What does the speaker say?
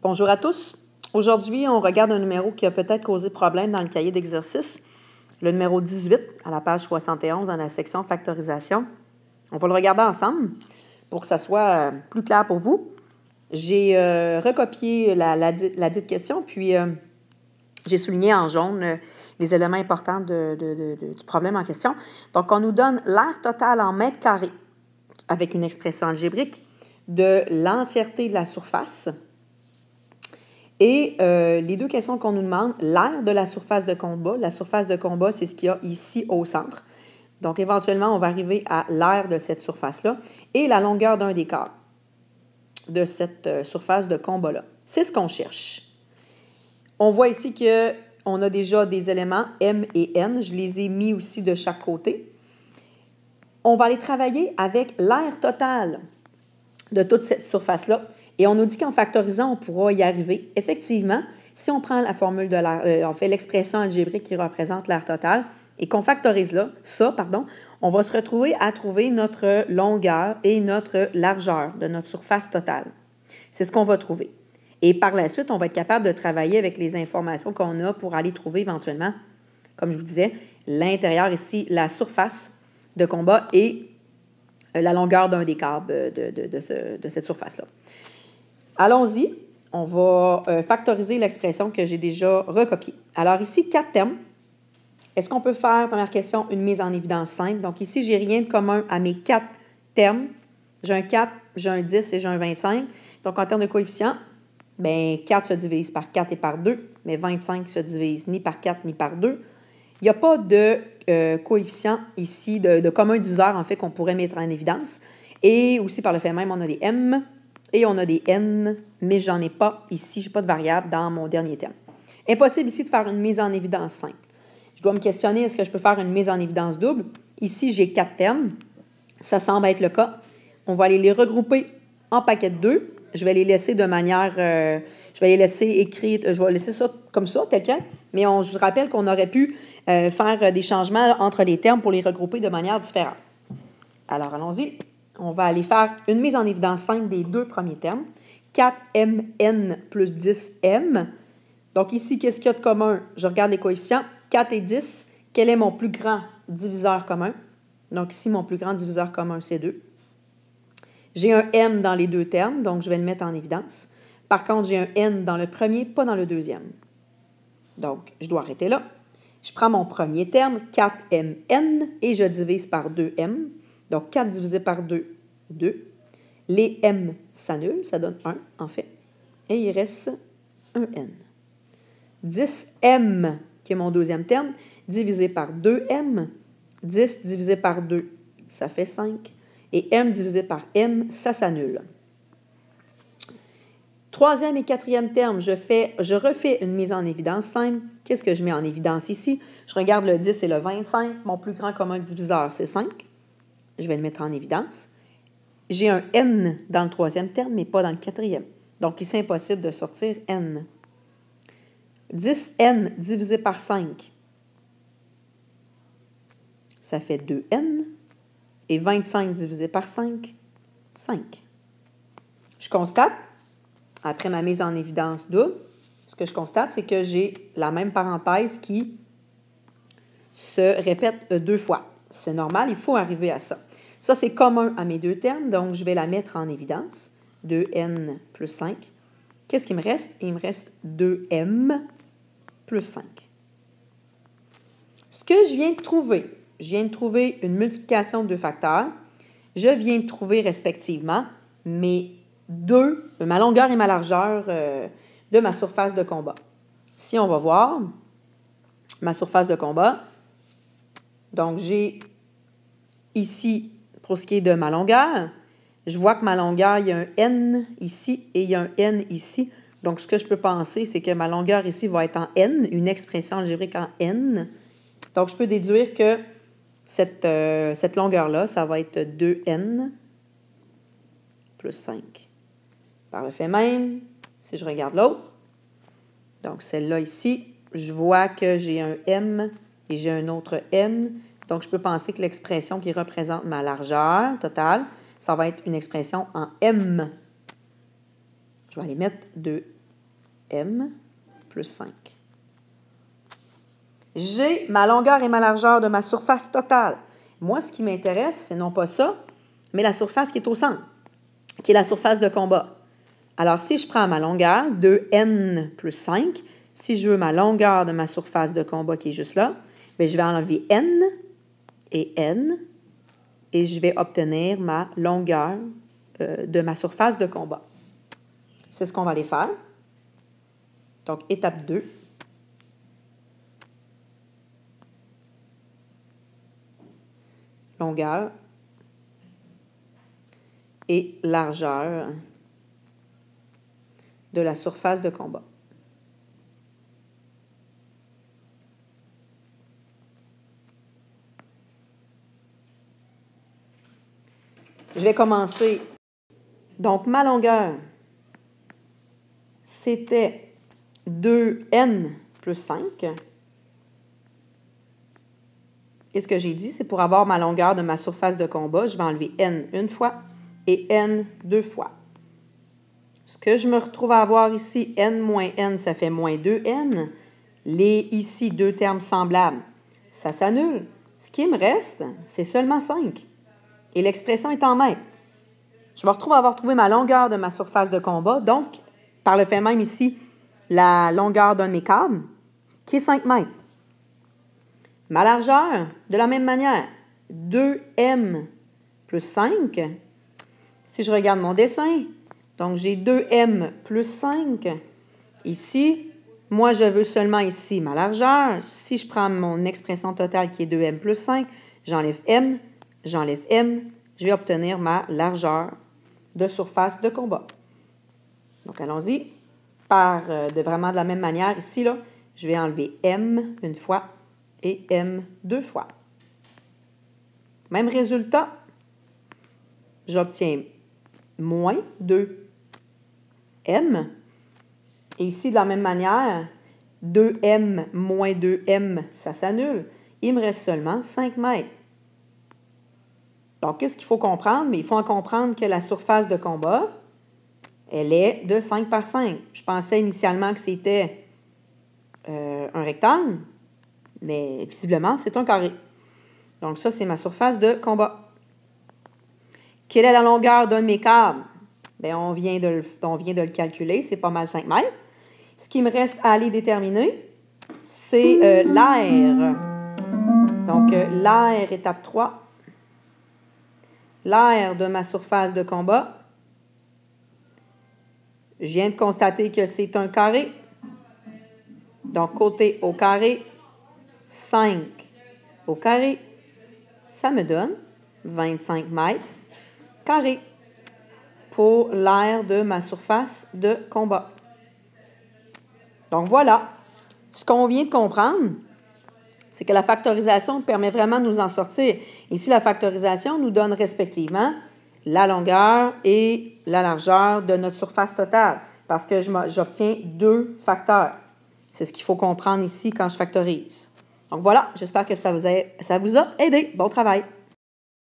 Bonjour à tous. Aujourd'hui, on regarde un numéro qui a peut-être causé problème dans le cahier d'exercice, le numéro 18 à la page 71 dans la section factorisation. On va le regarder ensemble pour que ça soit plus clair pour vous. J'ai recopié la dite question, puis j'ai souligné en jaune les éléments importants du problème en question. Donc, on nous donne l'aire totale en mètres carrés avec une expression algébrique de l'entièreté de la surface. Et les deux questions qu'on nous demande, l'aire de la surface de combat. La surface de combat, c'est ce qu'il y a ici au centre. Donc, éventuellement, on va arriver à l'aire de cette surface-là et la longueur d'un des quarts de cette surface de combat-là. C'est ce qu'on cherche. On voit ici qu'on a déjà des éléments M et N. Je les ai mis aussi de chaque côté. On va aller travailler avec l'aire totale de toute cette surface-là. Et on nous dit qu'en factorisant, on pourra y arriver. Effectivement, si on prend la formule de l'aire, on fait l'expression algébrique qui représente l'aire totale et qu'on factorise on va se retrouver à trouver notre longueur et notre largeur de notre surface totale. C'est ce qu'on va trouver. Et par la suite, on va être capable de travailler avec les informations qu'on a pour aller trouver éventuellement, comme je vous disais, l'intérieur ici, la surface de combat et la longueur d'un des câbles de cette surface-là. Allons-y, on va factoriser l'expression que j'ai déjà recopiée. Alors ici, 4 termes. Est-ce qu'on peut faire, première question, une mise en évidence simple? Donc ici, je n'ai rien de commun à mes 4 termes. J'ai un 4, j'ai un 10 et j'ai un 25. Donc en termes de coefficients, bien, 4 se divise par 4 et par 2, mais 25 se divise ni par 4 ni par 2. Il n'y a pas de coefficient ici, de commun diviseur, en fait, qu'on pourrait mettre en évidence. Et aussi, par le fait même, on a des M et on a des N, mais je n'en ai pas ici, je n'ai pas de variable dans mon dernier terme. Impossible ici de faire une mise en évidence simple. Je dois me questionner, est-ce que je peux faire une mise en évidence double? Ici, j'ai 4 termes. Ça semble être le cas. On va aller les regrouper en paquet de 2. Je vais les laisser de manière... je vais les laisser écrire... Je vais laisser ça comme ça, tel quel. Mais je vous rappelle qu'on aurait pu faire des changements entre les termes pour les regrouper de manière différente. Alors, allons-y. On va aller faire une mise en évidence simple des 2 premiers termes. 4mn plus 10m. Donc ici, qu'est-ce qu'il y a de commun? Je regarde les coefficients. 4 et 10. Quel est mon plus grand diviseur commun? Donc ici, mon plus grand diviseur commun, c'est 2. J'ai un m dans les 2 termes, donc je vais le mettre en évidence. Par contre, j'ai un n dans le premier, pas dans le deuxième. Donc, je dois arrêter là. Je prends mon premier terme, 4mn, et je divise par 2m. Donc, 4 divisé par 2, 2. Les m s'annulent, ça donne 1, en fait. Et il reste un n. 10m, qui est mon deuxième terme, divisé par 2m. 10 divisé par 2, ça fait 5. Et m divisé par m, ça s'annule. Troisième et quatrième terme, je refais une mise en évidence simple. Qu'est-ce que je mets en évidence ici? Je regarde le 10 et le 25. Mon plus grand commun diviseur, c'est 5. Je vais le mettre en évidence. J'ai un n dans le troisième terme, mais pas dans le quatrième. Donc, ici, c'est impossible de sortir n. 10n divisé par 5, ça fait 2n. Et 25 divisé par 5, 5. Je constate, après ma mise en évidence double, ce que je constate, c'est que j'ai la même parenthèse qui se répète 2 fois. C'est normal, il faut arriver à ça. Ça, c'est commun à mes 2 termes, donc je vais la mettre en évidence. 2n plus 5. Qu'est-ce qu'il me reste? Il me reste 2m plus 5. Ce que je viens de trouver une multiplication de 2 facteurs. Je viens de trouver respectivement ma longueur et ma largeur de ma surface de combat. Si on va voir ma surface de combat, donc j'ai ici, pour ce qui est de ma longueur, je vois que ma longueur, il y a un n ici et il y a un n ici. Donc, ce que je peux penser, c'est que ma longueur ici va être en n, une expression algébrique en n. Donc, je peux déduire que cette longueur-là, ça va être 2n plus 5. Par le fait même, si je regarde l'autre, donc celle-là ici, je vois que j'ai un m et j'ai un autre n. Donc, je peux penser que l'expression qui représente ma largeur totale, ça va être une expression en m. Je vais aller mettre 2 m plus 5. J'ai ma longueur et ma largeur de ma surface totale. Moi, ce qui m'intéresse, c'est non pas ça, mais la surface qui est au centre, qui est la surface de combat. Alors, si je prends ma longueur, 2n plus 5, si je veux ma longueur de ma surface de combat qui est juste là, bien, je vais enlever n, et je vais obtenir ma longueur de ma surface de combat. C'est ce qu'on va aller faire. Donc, étape 2. Longueur et largeur de la surface de combat. Je vais commencer. Donc, ma longueur, c'était 2n plus 5. Et ce que j'ai dit, c'est pour avoir ma longueur de ma surface de combat, je vais enlever n une fois et n deux fois. Ce que je me retrouve à avoir ici, n moins n, ça fait moins 2n. Les ici, deux termes semblables, ça s'annule. Ce qui me reste, c'est seulement 5. Et l'expression est en mètres. Je me retrouve à avoir trouvé ma longueur de ma surface de combat, donc, par le fait même ici, la longueur d'un de mes câbles, qui est 5 mètres. Ma largeur, de la même manière, 2m plus 5. Si je regarde mon dessin, donc j'ai 2m plus 5. Ici, moi, je veux seulement ici ma largeur. Si je prends mon expression totale qui est 2m plus 5, j'enlève m, je vais obtenir ma largeur de surface de combat. Donc, allons-y. Vraiment de la même manière, ici, là, je vais enlever m une fois et m deux fois. Même résultat, j'obtiens moins 2m. Et ici, de la même manière, 2m moins 2m, ça s'annule. Il me reste seulement 5 mètres. Donc, qu'est-ce qu'il faut comprendre? Mais il faut en comprendre que la surface de combat, elle est de 5 par 5. Je pensais initialement que c'était un rectangle, mais visiblement, c'est un carré. Donc, ça, c'est ma surface de combat. Quelle est la longueur d'un de mes câbles? Bien, on vient de le calculer, c'est pas mal 5 mètres. Ce qui me reste à aller déterminer, c'est l'air. Donc, l'air, étape 3. L'air de ma surface de combat. Je viens de constater que c'est un carré. Donc, côté au carré, 5 au carré, ça me donne 25 mètres carrés pour l'aire de ma surface de combat. Donc, voilà. Ce qu'on vient de comprendre, c'est que la factorisation permet vraiment de nous en sortir. Ici, la factorisation nous donne respectivement la longueur et la largeur de notre surface totale parce que j'obtiens deux facteurs. C'est ce qu'il faut comprendre ici quand je factorise. Donc voilà, j'espère que ça vous a aidé. Bon travail!